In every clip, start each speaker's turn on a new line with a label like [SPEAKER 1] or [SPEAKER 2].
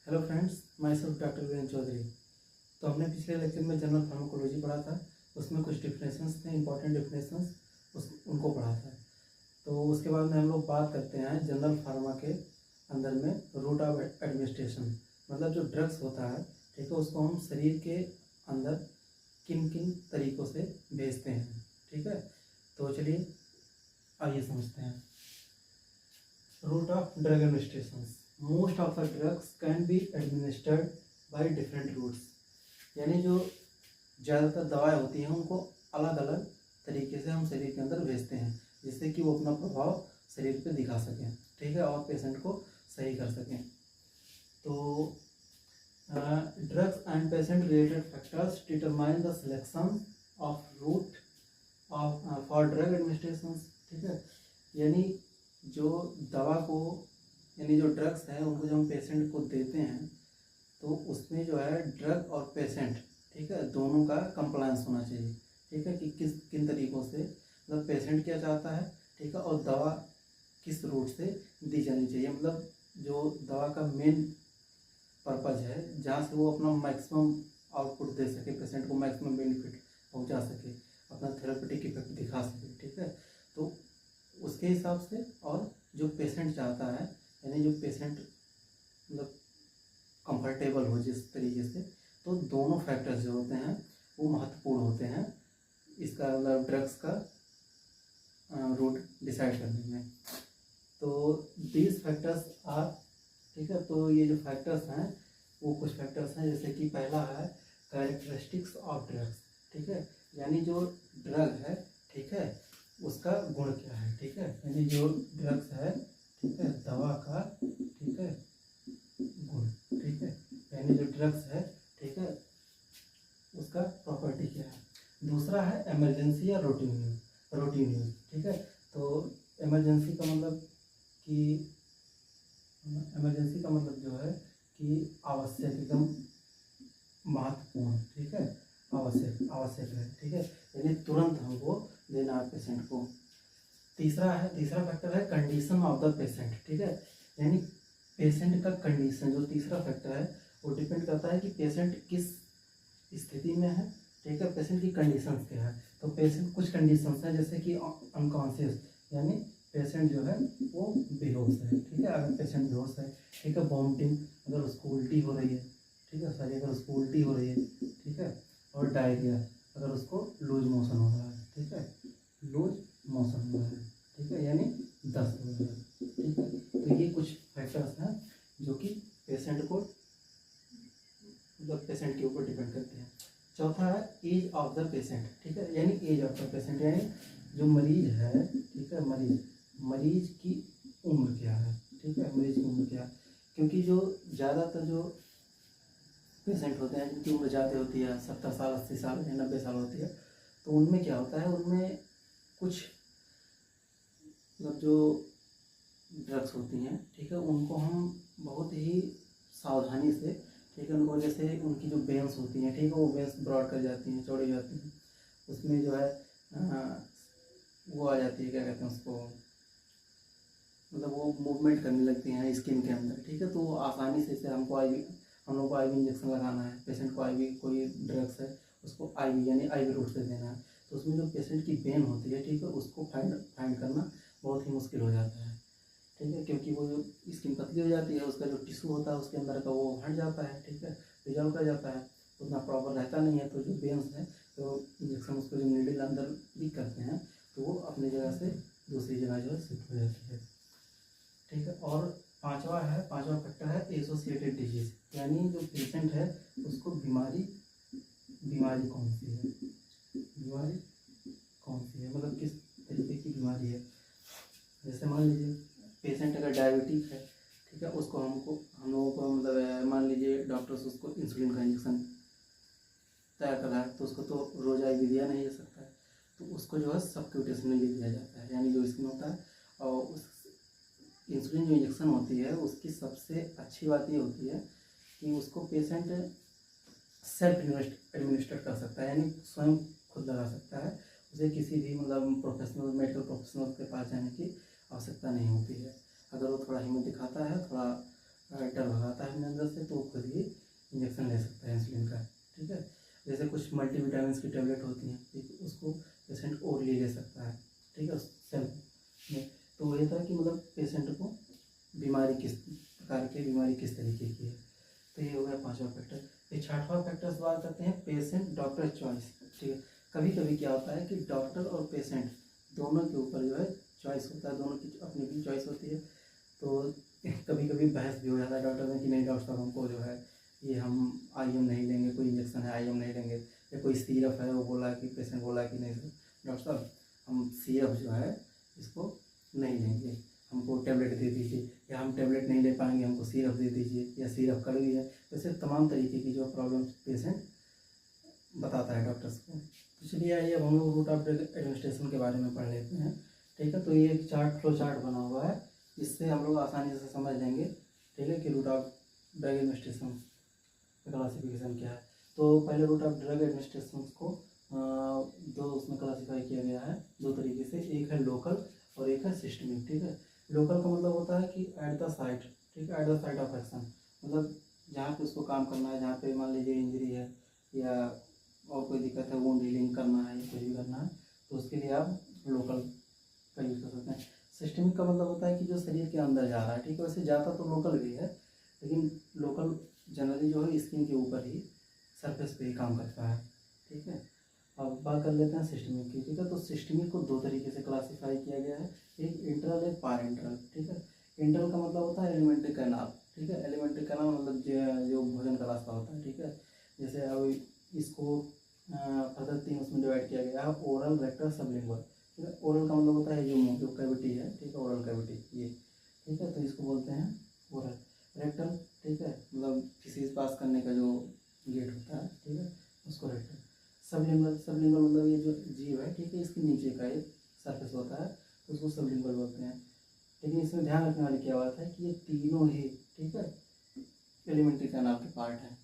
[SPEAKER 1] Hello friends, myself doctor Virendra Chaudhary. तो हमने पिछले लेक्चर में जनरल फार्माकोलॉजी पढ़ा था। उसमें कुछ डिफिनेशंस थे, इंपॉर्टेंट डिफिनेशंस उनको पढ़ा था। तो उसके बाद में हम लोग बात करते हैं जनरल फार्मा के अंदर में रूट ऑफ एडमिनिस्ट्रेशन, मतलब जो ड्रग्स होता है, ठीक है, उसको हम शरीर के अंदर किन किन तरीक़ों से भेजते हैं। ठीक है, तो चलिए आइए समझते हैं। Route of drug administration. Most of the drugs can be administered by different routes, यानी जो ज़्यादातर दवाएं होती हैं उनको अलग अलग तरीके से हम शरीर के अंदर भेजते हैं, जिससे कि वो अपना प्रभाव शरीर पे दिखा सकें, ठीक है, और पेशेंट को सही कर सकें। तो drugs and patient related factors determine the selection of route of for drug administration. ठीक है, यानी जो दवा को, यानी जो ड्रग्स हैं उनको जब हम पेशेंट को देते हैं तो उसमें जो है ड्रग और पेशेंट, ठीक है, दोनों का कंप्लायंस होना चाहिए। ठीक है, कि किन तरीक़ों से, मतलब पेशेंट क्या चाहता है, ठीक है, और दवा किस रूट से दी जानी चाहिए, मतलब जो दवा का मेन पर्पज़ है जहाँ से वो अपना मैक्सिमम आउटपुट दे सके, पेशेंट को मैक्सिमम बेनिफिट पहुँचा सके, अपना थेरेपेटिक इफेक्ट दिखा सके। ठीक है, तो उसके हिसाब से, और जो पेशेंट चाहता है, यानी जो पेशेंट मतलब कंफर्टेबल हो जिस तरीके से, तो दोनों फैक्टर्स जो होते हैं वो महत्वपूर्ण होते हैं इसका, मतलब ड्रग्स का रूट डिसाइड करने में। तो दीज फैक्टर्स आर, ठीक है, तो ये जो फैक्टर्स हैं वो कुछ फैक्टर्स हैं, जैसे कि पहला है कैरेक्टरिस्टिक्स ऑफ ड्रग्स। ठीक है, यानी जो ड्रग है, ठीक है, उसका गुण क्या है। ठीक है, यानी जो ड्रग्स है, ठीक है, दवा का, ठीक है, गुण। ठीक है, यानी जो ड्रग्स है, ठीक है, उसका प्रॉपर्टी क्या है। दूसरा है इमरजेंसी या रूटीन यूज। ठीक है, तो इमरजेंसी का मतलब जो है कि आवश्यक, एकदम महत्वपूर्ण, ठीक है, आवश्यक है। ठीक है, यानी तुरंत हमको देना है पेशेंट को। तीसरा फैक्टर है कंडीशन ऑफ द पेशेंट। ठीक है, यानी पेशेंट का कंडीशन, जो तीसरा फैक्टर है वो डिपेंड करता है कि पेशेंट किस स्थिति में है। ठीक है, पेशेंट की कंडीशन क्या है। तो पेशेंट कुछ कंडीशन है, जैसे कि अनकॉन्शियस, यानी पेशेंट जो है वो बेहोश है। ठीक है, अगर पेशेंट बेहोश है, ठीक है, वॉमिटिंग, अगर उसको उल्टी हो रही है, ठीक है, सॉरी, अगर उसको उल्टी हो रही है, ठीक है, और डायरिया, अगर उसको लूज मोशन हो रहा है, ठीक है, लूज मोशन हो रहा है, ठीक है, यानी दस्त हो रहा है। ठीक है, तो ये कुछ फैक्टर्स हैं जो कि पेशेंट को, मतलब पेशेंट के ऊपर डिपेंड करते हैं। चौथा है एज ऑफ द पेशेंट। ठीक है, यानी एज ऑफ द पेशेंट, यानी जो मरीज है, ठीक है, मरीज की उम्र क्या है। ठीक है, मरीज की उम्र क्या है, क्योंकि जो ज़्यादातर जो पेशेंट होते हैं जिनकी उम्र ज़्यादा होती है, 70 साल, 80 साल या 90 साल होती है, तो उनमें क्या होता है, उनमें कुछ मतलब जो ड्रग्स होती हैं, ठीक है, उनको हम बहुत ही सावधानी से, ठीक है, उनको, जैसे उनकी जो वेन्स होती हैं, ठीक है, वो वेन्स ब्रॉड कर जाती हैं, चौड़ी हो जाती हैं, उसमें जो है वो आ जाती है, क्या कहते हैं उसको, मतलब वो मूवमेंट करने लगती हैं स्किन के अंदर। ठीक है, तो आसानी से हमको हम लोग को आईवी इंजेक्शन लगाना है, पेशेंट को आईवी, कोई ड्रग्स है उसको आईवी यानी आईवी रूट से देना है, तो उसमें जो पेशेंट की वेन होती है, ठीक है, उसको फाइंड करना बहुत ही मुश्किल हो जाता है। ठीक है, क्योंकि वो जो स्किन पतली हो जाती है, उसका जो टिश्यू होता है उसके अंदर का वो हट जाता है, ठीक है, डिजॉल्व कर जाता है, उतना प्रॉपर रहता नहीं है। तो जो वेन्स है, तो इंजेक्शन उसको जो नीडल अंदर भी करते हैं, तो वो अपनी जगह से दूसरी जगह जो है शिफ्ट हो जाती है। ठीक है, और पांचवा फैक्टर है एसोसिएटेड डिजीज, यानी जो पेशेंट है उसको बीमारी कौन सी है, मतलब किस तरीके की बीमारी है। जैसे मान लीजिए पेशेंट अगर डायबिटिक है, ठीक है, उसको हम लोगों को मतलब मान लीजिए डॉक्टर्स उसको इंसुलिन का इंजेक्शन तैयार कर रहा है, तो उसको तो रोज आईवी दिया नहीं जा सकता है, तो उसको जो है सबक्यूटेशनली दिया जाता है, यानी जो स्किन होता है। और उस इंसुलिन जो इंजेक्शन होती है उसकी सबसे अच्छी बात ये होती है कि उसको पेशेंट सेल्फ एडमिनिस्टर कर सकता है, यानी स्वयं खुद लगा सकता है, उसे किसी भी मतलब मेडिकल प्रोफेशनल के पास जाने की आवश्यकता नहीं होती है। अगर वो थोड़ा हिम्मत दिखाता है, थोड़ा डर भगाता है अपने अंदर से, तो वो खुद ही इंजेक्शन ले सकता है इंसुलिन का। ठीक है, जैसे कुछ मल्टीविटामिन की टेबलेट होती हैं, ठीक, उसको पेशेंट ओरली ले सकता है। ठीक है, सेल्फ में। तो ये था कि मतलब पेशेंट को बीमारी किस प्रकार की, बीमारी किस तरीके की है। तो ये हो गया 5वां फैक्टर। फिर 6वां फैक्टर से बात करते हैं पेशेंट डॉक्टर चॉइस। ठीक है, कभी कभी क्या होता है कि डॉक्टर और पेशेंट दोनों के ऊपर जो है चॉइस होता है, दोनों की अपनी अपनी चॉइस होती है। तो कभी कभी बहस भी हो जाता है डॉक्टर में कि नहीं डॉक्टर साहब हमको जो है ये हम IM नहीं लेंगे, कोई इंजेक्शन है IM नहीं लेंगे, या कोई सिरप है वो बोला कि पेशेंट बोला कि नहीं डॉक्टर साहब हम सिरप जो है इसको नहीं लेंगे, हमको टैबलेट दे दीजिए, या हम टैबलेट नहीं ले पाएंगे हमको सिरप दे दीजिए, या सिरप कड़वी है। वैसे तमाम तरीके की जो प्रॉब्लम पेशेंट बताता है डॉक्टर्स को। तो चलिए आइए अब हम लोग रूट ऑफ ड्रग एडमिनिस्ट्रेशन के बारे में पढ़ लेते हैं। ठीक है, तो ये एक फ्लो चार्ट बना हुआ है, इससे हम लोग आसानी से समझ लेंगे। ठीक है, कि route of drug administration classification क्या है। तो पहले रूट ऑफ ड्रग एडमिनिस्ट्रेशन को दो उसमें क्लासीफाई किया गया है, दो तरीके से, एक है लोकल और एक है सिस्टमिक। ठीक है, लोकल का मतलब होता है कि एट द साइट, ठीक है, at the site of action, मतलब जहाँ पे उसको काम करना है, जहाँ पे मान लीजिए इंजरी है या और कोई दिक्कत है, वोंड हीलिंग करना है या कुछ भी करना है, तो उसके लिए आप लोकल का यूज़ कर सकते हैं। सिस्टमिक का मतलब होता है कि जो शरीर के अंदर जा रहा है। ठीक है, वैसे जाता तो लोकल भी है, लेकिन लोकल जनरली जो है स्किन के ऊपर ही, सरफेस पे ही काम करता है। ठीक है, अब बात कर लेते हैं सिस्टमिक की। ठीक है, तो सिस्टमिक को दो तरीके से क्लासीफाई किया गया है, एक इंटरल एक पारेंटरल। ठीक है, इंटरल का मतलब होता है एलिमेंट्री कैनाल। ठीक है, एलिमेंट्री कैनाल मतलब जो भोजन का रास्ता होता है। ठीक है, जैसे अब इसको फर्दर 3 उसमें डिवाइड किया गया है, ओरल, रेक्टल, सबलिंगुअल। ठीक है, ओरल का मतलब होता है जो कैविटी है, ठीक है, ओरल कैविटी ये। ठीक है, तो इसको बोलते हैं ओरल। रेक्टल, ठीक है, मतलब किसी पास करने का जो गेट होता है, ठीक है, उसको रेक्टल। सबलिंगुअल, सबलिंगुअल मतलब ये जो जीव है, ठीक है, इसके नीचे का एक सरफेस होता है, तो उसको सबलिंगुअल बोलते हैं। लेकिन इसमें ध्यान रखने वाली क्या बात है कि ये तीनों ही, ठीक है, एलिमेंट्री कैनाल के पार्ट है।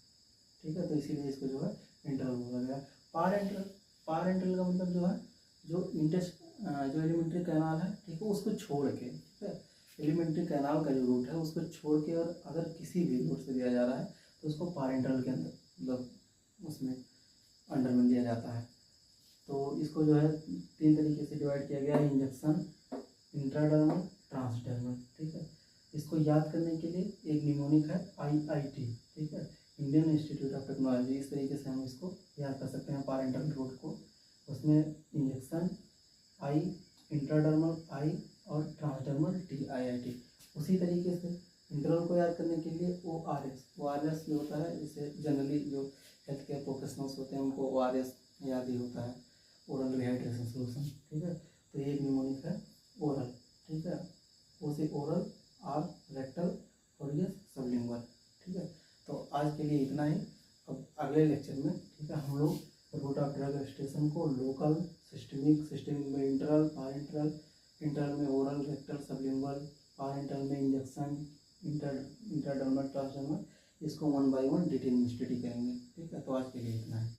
[SPEAKER 1] ठीक है, तो इसीलिए इसको जो है इंटरल बोला गया। पारेंटल, पारेंटल का मतलब जो है जो एलिमेंट्री कैनाल है, ठीक है, उसको छोड़ के, ठीक है, एलिमेंट्री कैनाल का जो रूट है उसको छोड़ के, और अगर किसी भी रूट से दिया जा रहा है तो उसको पारेंटल के अंदर, मतलब उसमें अंडर में लिया जाता है। तो इसको जो है 3 तरीके से डिवाइड किया गया है, इंजेक्शन, इंट्राडर्मल, ट्रांसडर्मल। ठीक है, इसको याद करने के लिए एक निमोनिक है IIT, ठीक है, इंडियन इंस्टीट्यूट ऑफ टेक्नोलॉजी। इस तरीके से हम इसको याद कर सकते हैं पारेंटल रूट को। उसमें इंजेक्शन I, इंट्राडर्मल I और ट्रांसडर्मल TIIT। उसी तरीके से इंटरल को याद करने के लिए ORS जो होता है, इसे जनरली जो हेल्थ केयर प्रोफेशनल्स होते हैं उनको ORS याद ही होता है, ओरल रिहाइड्रेशन सोल्यूशन। ठीक है, तो ये एक निमोनिक है ओरल। ठीक है, उसे ओरल, R रेक्टल और ये सबलिंगुअल। ठीक है, तो आज के लिए इतना ही। अब अगले लेक्चर में, ठीक है, हम लोग रूट ऑफ ड्रग एडमिनिस्ट्रेशन को लोकल, सिस्टमिक, सिस्टमिक में इंटरल, पारेंटल, इंटरल में ओरल, रेक्टल, सबलिंगुअल, पारेंटल में इंजेक्शन, इंट्राडर्मल, ट्रांसडर्मल, इसको 1 by 1 डिटेल में स्टडी करेंगे। ठीक है, तो आज के लिए इतना है।